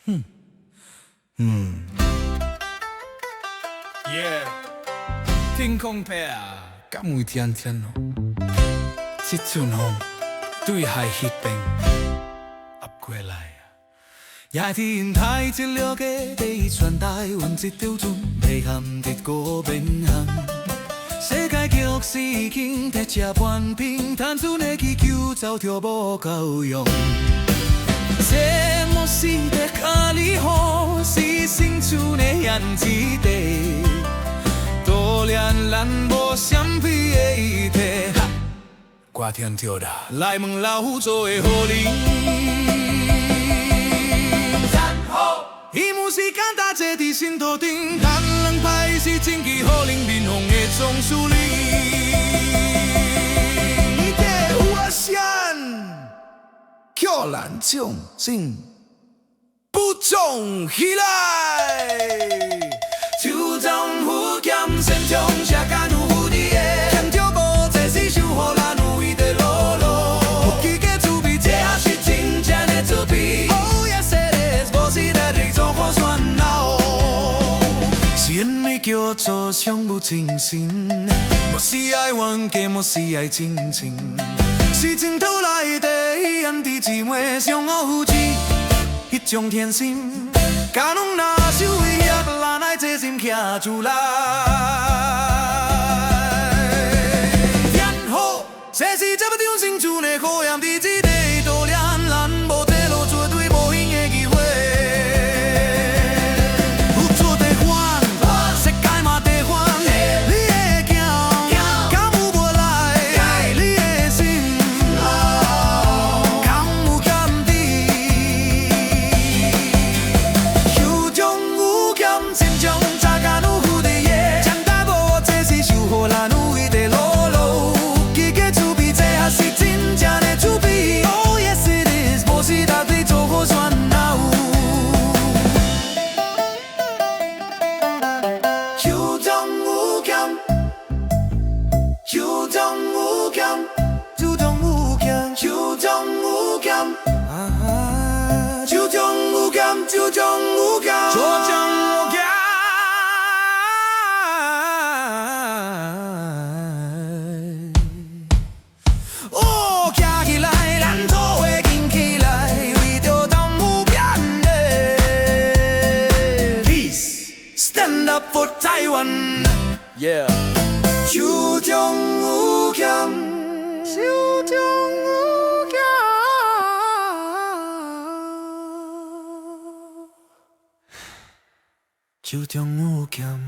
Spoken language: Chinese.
Yeah， 天空飛啊，咁每天天咯，一陣風對海迄邊壓過來啊，夜天太寂寥嘅地傳帶阮一條船，被含得過邊行。世界局勢已經得這半平，單純的祈求走條無夠用。這莫是的卡里河，是生存的原子地，多年咱無相比的議題。歌天跳啦，來問老虎做的好靈。伊無是簡單坐佇心頭頂，但人歹是真氣好靈，面紅的總司令。你的我想。叫咱眾生不重起來，就將福劍身中下干有蝴蝶，牽條無這是守護咱有伊的路路。有幾個主筆，這也是真正的主筆。Oh yes it is，無是在你做好算鬧。是因為叫做相不真心，無是愛冤家，無是愛真情。是前頭來的彼岸的姊妹相互扶持，迄種天性，假攏若受威脅，咱愛這心徛出來。然後，這是這不張生存的考驗的基地，多年咱無這路絕對無閒的機會。有錯得還，世界嘛得還。就將無疆，就將無疆。哦，行起來，咱做伙行起來，為着當目標的。Peace, stand up for Taiwan. Yeah. 就將無疆，就將無疆。就將無疆。